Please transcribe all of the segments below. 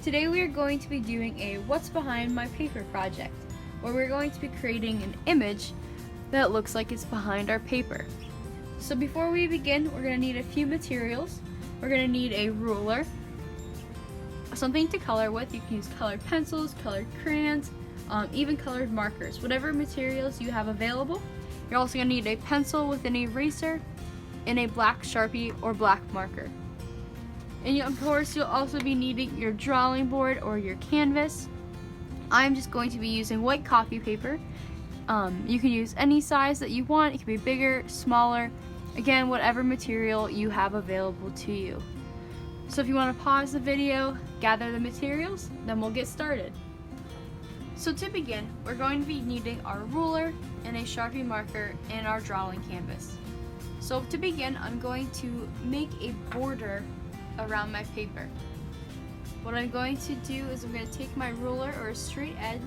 Today we are going to be doing a What's Behind My Paper project, where we're going to be creating an image that looks like it's behind our paper. So before we begin, we're going to need a few materials. We're going to need a ruler, something to color with. You can use colored pencils, colored crayons, even colored markers, whatever materials you have available. You're also going to need a pencil with an eraser and a black Sharpie or black marker. And of course, you'll also be needing your drawing board or your canvas. I'm just going to be using white copy paper. You can use any size that you want. It can be bigger, smaller, again, whatever material you have available to you. So if you want to pause the video, gather the materials, then we'll get started. So to begin, we're going to be needing our ruler and a Sharpie marker and our drawing canvas. So to begin, I'm going to make a border around my paper. What I'm going to do is I'm going to take my ruler or a straight edge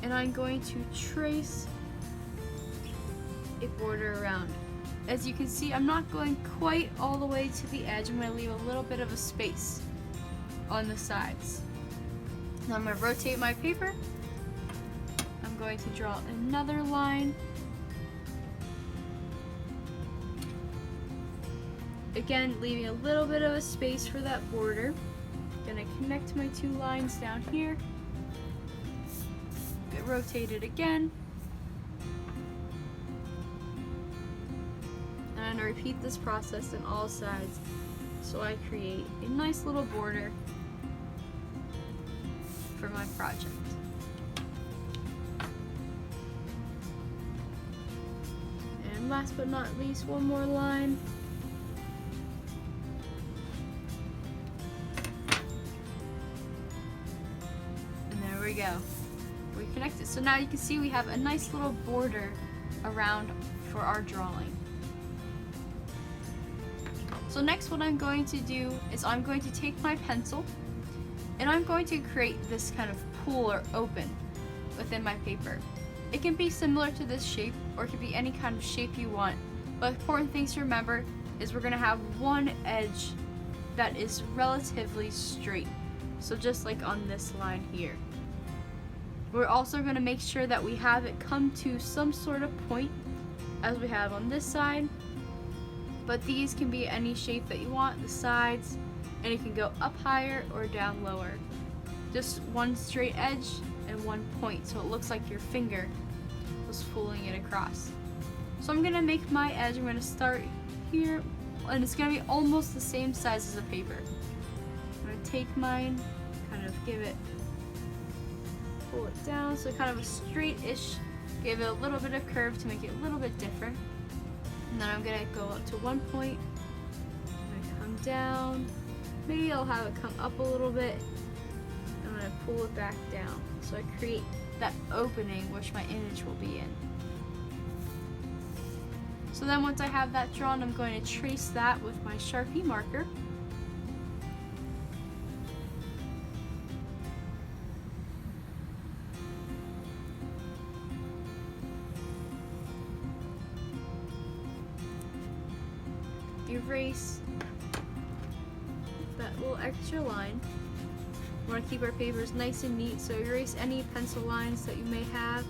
and I'm going to trace a border around. As you can see, I'm not going quite all the way to the edge. I'm going to leave a little bit of a space on the sides. Now I'm going to rotate my paper. I'm going to draw another line. Again, leaving a little bit of a space for that border. Gonna connect my two lines down here. Get rotated again. And I'm gonna repeat this process on all sides so I create a nice little border for my project. And last but not least, one more line. There we go. We connected. So now you can see we have a nice little border around for our drawing. So next what I'm going to do is I'm going to take my pencil and I'm going to create this kind of pool or open within my paper. It can be similar to this shape or it can be any kind of shape you want. But important things to remember is we're going to have one edge that is relatively straight. So just like on this line here. We're also going to make sure that we have it come to some sort of point as we have on this side, but these can be any shape that you want, the sides, and it can go up higher or down lower. Just one straight edge and one point, so it looks like your finger was pulling it across. So I'm going to make my edge. I'm going to start here, and it's going to be almost the same size as the paper. I'm going to take mine, kind of give it, pull it down, so kind of a straight-ish, give it a little bit of curve to make it a little bit different. And then I'm gonna go up to one point, I'm gonna come down, maybe I'll have it come up a little bit, I'm gonna pull it back down. So I create that opening which my image will be in. So then once I have that drawn, I'm going to trace that with my Sharpie marker. Erase that little extra line. We want to keep our papers nice and neat, so erase any pencil lines that you may have.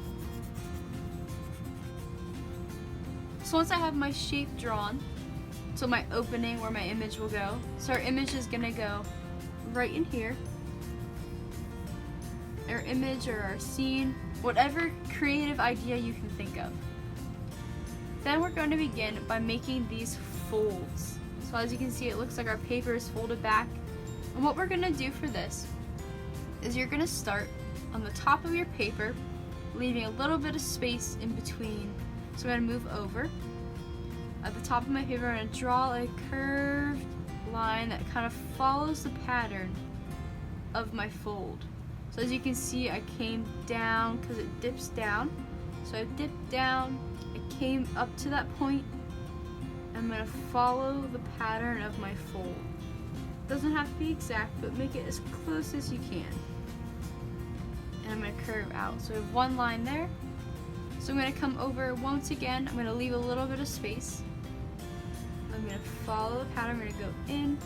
So once I have my shape drawn, so my opening where my image will go, so our image is going to go right in here. Our image or our scene, whatever creative idea you can think of. Then we're going to begin by making these folds. So as you can see, it looks like our paper is folded back. And what we're going to do for this is you're going to start on the top of your paper, leaving a little bit of space in between. So I'm going to move over. At the top of my paper, I'm going to draw a curved line that kind of follows the pattern of my fold. So as you can see, I came down because it dips down. So I dipped down, I came up to that point. I'm going to follow the pattern of my fold. Doesn't have to be exact, but make it as close as you can. And I'm going to curve out. So I have one line there. So I'm going to come over once again. I'm going to leave a little bit of space. I'm going to follow the pattern. I'm going to go in,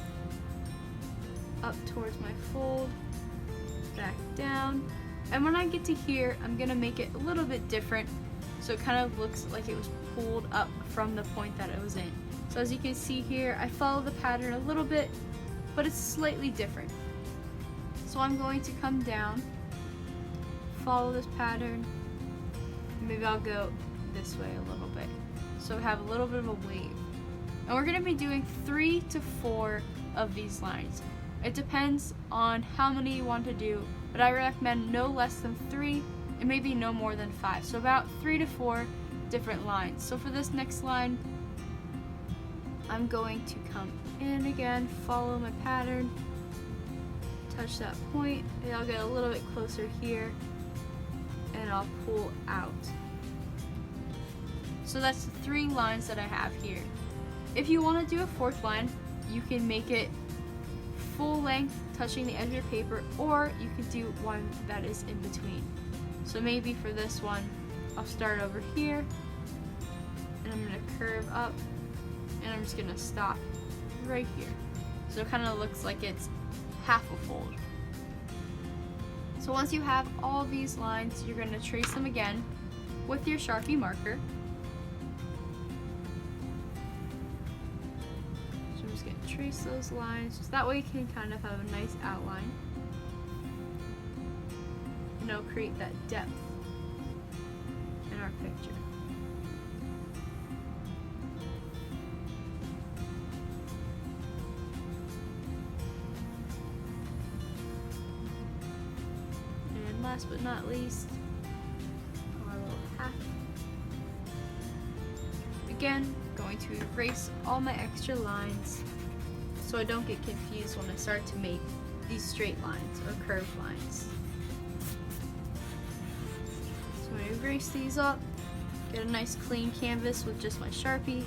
up towards my fold, back down. And when I get to here, I'm gonna make it a little bit different so it kind of looks like it was pulled up from the point that it was in. So as you can see here, I follow the pattern a little bit, but it's slightly different. So I'm going to come down, follow this pattern, maybe I'll go this way a little bit. So we have a little bit of a wave. And we're gonna be doing 3 to 4 of these lines. It depends on how many you want to do, but I recommend no less than 3 and maybe no more than 5. So about 3 to 4 different lines. So for this next line, I'm going to come in again, follow my pattern, touch that point, and I'll get a little bit closer here, and I'll pull out. So that's 3 lines that I have here. If you want to do a 4th line, you can make it full length, touching the edge of your paper, or you could do one that is in between. So maybe for this one, I'll start over here, and I'm going to curve up, and I'm just going to stop right here. So it kind of looks like it's half a fold. So once you have all these lines, you're going to trace them again with your Sharpie marker. So I'm just going to trace those lines, so that way you can kind of have a nice outline. And it'll create that depth in our picture. And last but not least, our little hat. Again, going to erase all my extra lines so I don't get confused when I start to make these straight lines or curved lines. So I'm going to erase these up, get a nice clean canvas with just my Sharpie,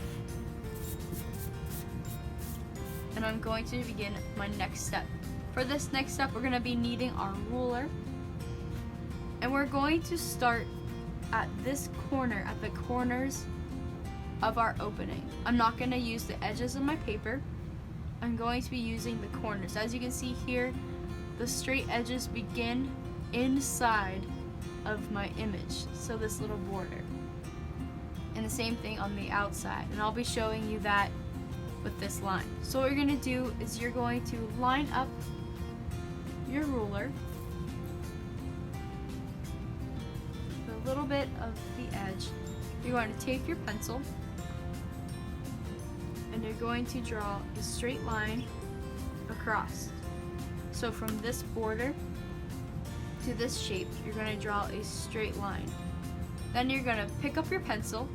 and I'm going to begin my next step. For this next step, we're going to be needing our ruler, and we're going to start at this corner, at the corners of our opening. I'm not going to use the edges of my paper. I'm going to be using the corners. As you can see here, the straight edges begin inside of my image, so this little border. And the same thing on the outside, and I'll be showing you that with this line. So what you're going to do is you're going to line up your ruler, a little bit of the edge. You're going to take your pencil, and you're going to draw a straight line across. So from this border to this shape, you're going to draw a straight line. Then you're going to pick up your pencil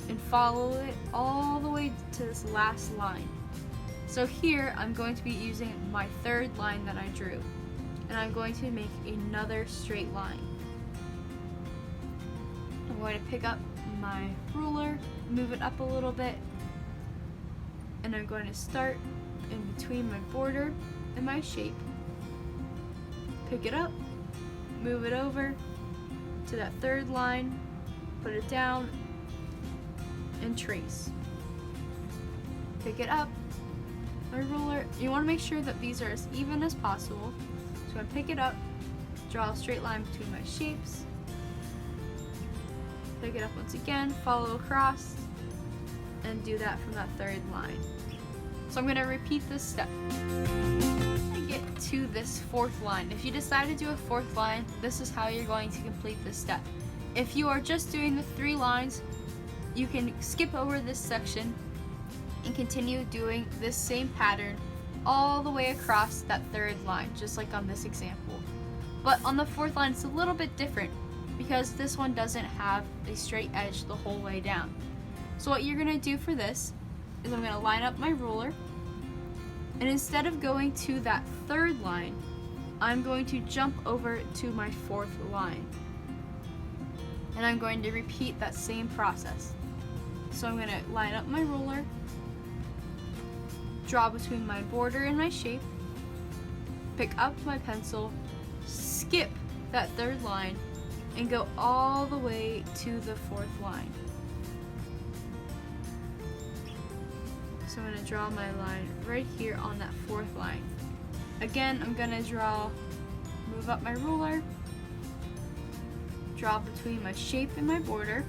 and follow it all the way to this last line. So here I'm going to be using my 3rd line that I drew, and I'm going to make another straight line. I'm going to pick up my ruler, move it up a little bit, and I'm going to start in between my border and my shape. Pick it up, move it over to that 3rd line, put it down, and trace. Pick it up, my ruler. You want to make sure that these are as even as possible. So I pick it up, draw a straight line between my shapes, pick it up once again, follow across, and do that from that 3rd line. So I'm going to repeat this step. To get to this 4th line, if you decide to do a 4th line, this is how you're going to complete this step. If you are just doing the 3 lines, you can skip over this section and continue doing this same pattern all the way across that 3rd line, just like on this example. But on the 4th line, it's a little bit different because this one doesn't have a straight edge the whole way down. So what you're going to do for this is I'm going to line up my ruler, and instead of going to that 3rd line, I'm going to jump over to my 4th line. And I'm going to repeat that same process. So I'm going to line up my ruler, draw between my border and my shape, pick up my pencil, skip that 3rd line, and go all the way to the 4th line. So I'm going to draw my line right here on that 4th line. Again, I'm gonna move up my ruler, draw between my shape and my border,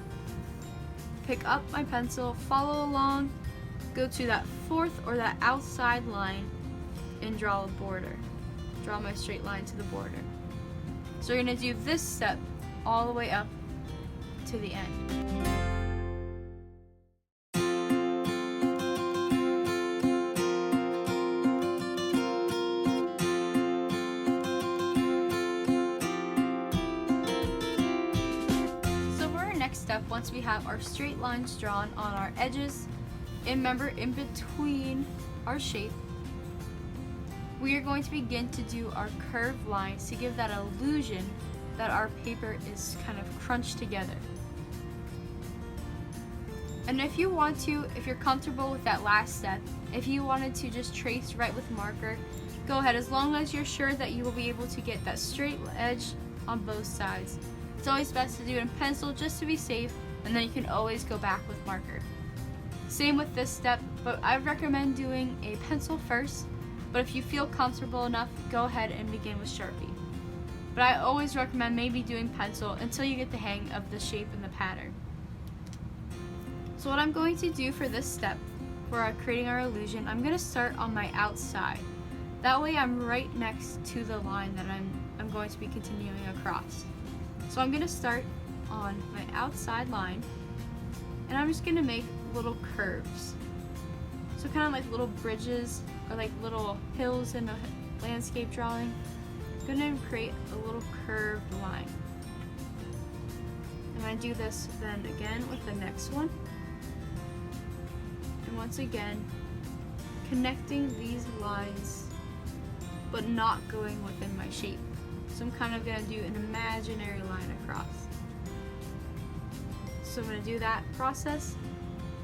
pick up my pencil, follow along, go to that fourth or that outside line, and draw a border. Draw my straight line to the border. So we're gonna do this step all the way up to the end. Step, once we have our straight lines drawn on our edges, and remember in between our shape, we are going to begin to do our curved lines to give that illusion that our paper is kind of crunched together. And if you want to, if you're comfortable with that last step, if you wanted to just trace right with marker, go ahead, as long as you're sure that you will be able to get that straight edge on both sides. It's always best to do it in pencil just to be safe, and then you can always go back with marker. Same with this step, but I recommend doing a pencil first, but if you feel comfortable enough, go ahead and begin with Sharpie. But I always recommend maybe doing pencil until you get the hang of the shape and the pattern. So what I'm going to do for this step, for creating our illusion, I'm going to start on my outside. That way I'm right next to the line that I'm going to be continuing across. So I'm going to start on my outside line, and I'm just going to make little curves. So kind of like little bridges or like little hills in a landscape drawing. I'm going to create a little curved line. And I do this then again with the next one. And once again, connecting these lines but not going within my shape. So I'm kind of going to do an imaginary line across. So I'm going to do that process.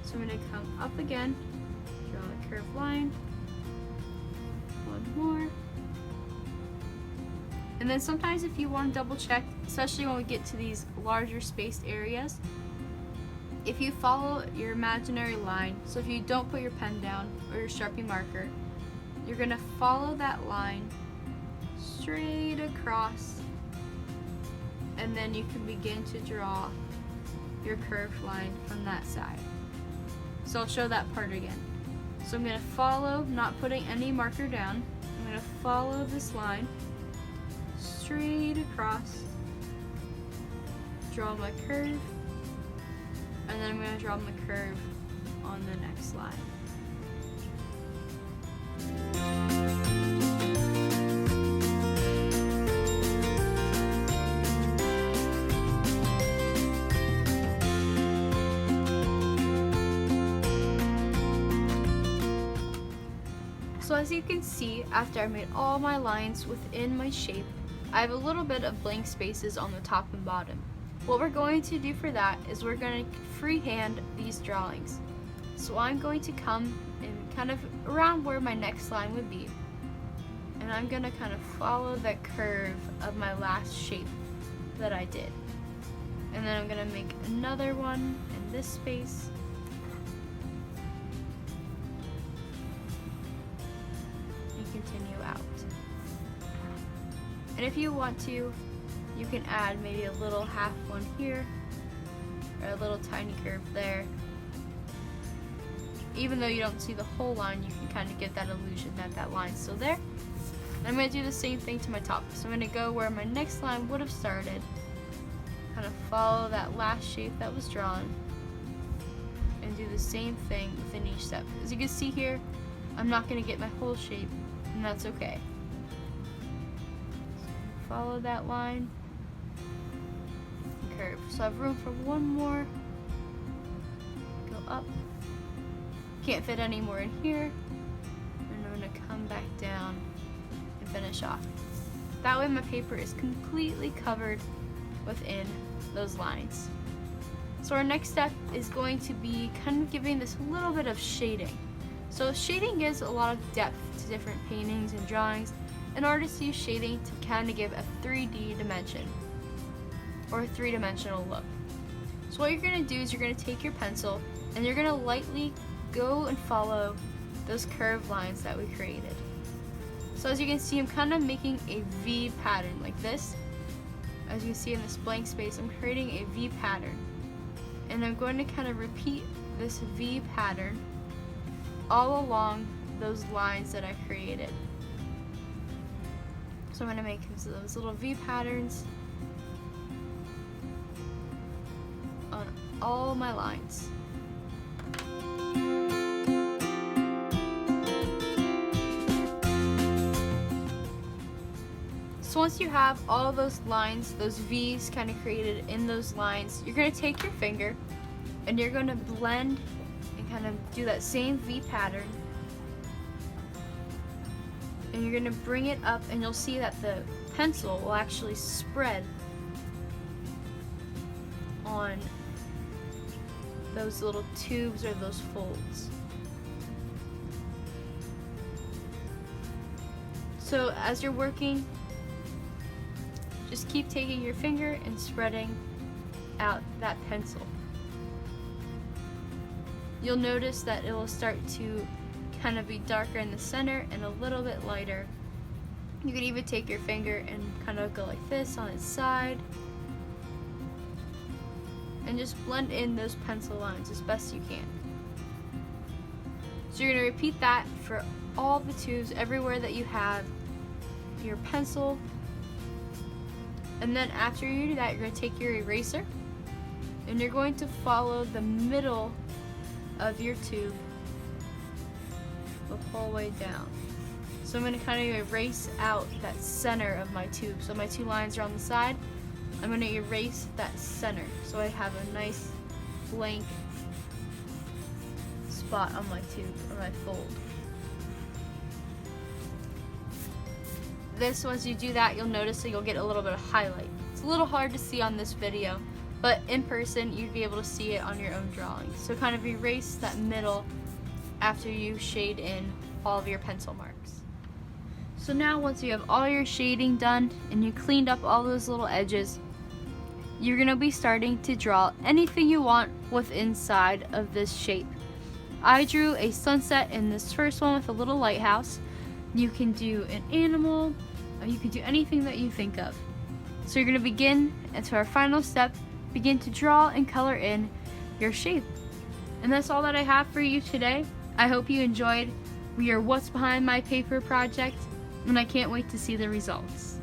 So I'm going to come up again, draw a curved line, one more. And then sometimes if you want to double check, especially when we get to these larger spaced areas, if you follow your imaginary line, so if you don't put your pen down or your Sharpie marker, you're going to follow that line straight across, and then you can begin to draw your curved line from that side. So I'll show that part again. So I'm going to follow, not putting any marker down, I'm going to follow this line straight across, draw my curve, and then I'm going to draw my curve on the next line. So as you can see, after I made all my lines within my shape, I have a little bit of blank spaces on the top and bottom. What we're going to do for that is we're going to freehand these drawings. So I'm going to come in kind of around where my next line would be, and I'm going to kind of follow the curve of my last shape that I did. And then I'm going to make another one in this space. Continue out. And if you want to, you can add maybe a little half one here or a little tiny curve there. Even though you don't see the whole line, you can kind of get that illusion that that line's still there. And I'm going to do the same thing to my top. So I'm going to go where my next line would have started, kind of follow that last shape that was drawn, and do the same thing within each step. As you can see here, I'm not going to get my whole shape, and that's okay. So follow that line and curve. So I have room for one more. Go up. Can't fit any more in here. And I'm going to come back down and finish off. That way my paper is completely covered within those lines. So our next step is going to be kind of giving this little bit of shading. So shading gives a lot of depth to different paintings and drawings, and artists use shading to kind of give a 3D dimension or a three-dimensional look. So what you're going to do is you're going to take your pencil and you're going to lightly go and follow those curved lines that we created. So as you can see, I'm kind of making a V pattern like this. As you can see in this blank space, I'm creating a V pattern. And I'm going to kind of repeat this V pattern all along those lines that I created. So I'm going to make those little V patterns on all my lines. So once you have all those lines, those V's kind of created in those lines, you're going to take your finger and you're going to blend and kind of do that same V pattern. And you're going to bring it up, and you'll see that the pencil will actually spread on those little tubes or those folds. So as you're working, just keep taking your finger and spreading out that pencil. You'll notice that it will start to kind of be darker in the center and a little bit lighter. You can even take your finger and kind of go like this on its side and just blend in those pencil lines as best you can. So you're going to repeat that for all the tubes, everywhere that you have your pencil. And then after you do that, you're going to take your eraser and you're going to follow the middle of your tube the whole way down. So I'm going to kind of erase out that center of my tube. So my two lines are on the side. I'm going to erase that center so I have a nice blank spot on my tube or my fold. This, once you do that, you'll notice that you'll get a little bit of highlight. It's a little hard to see on this video, but in person you'd be able to see it on your own drawing. So kind of erase that middle after you shade in all of your pencil marks. So now once you have all your shading done and you cleaned up all those little edges, you're going to be starting to draw anything you want with inside of this shape. I drew a sunset in this first one with a little lighthouse. You can do an animal, or you can do anything that you think of. So you're going to begin, and to our final step, begin to draw and color in your shape. And that's all that I have for you today. I hope you enjoyed your What's Behind My Paper project, and I can't wait to see the results.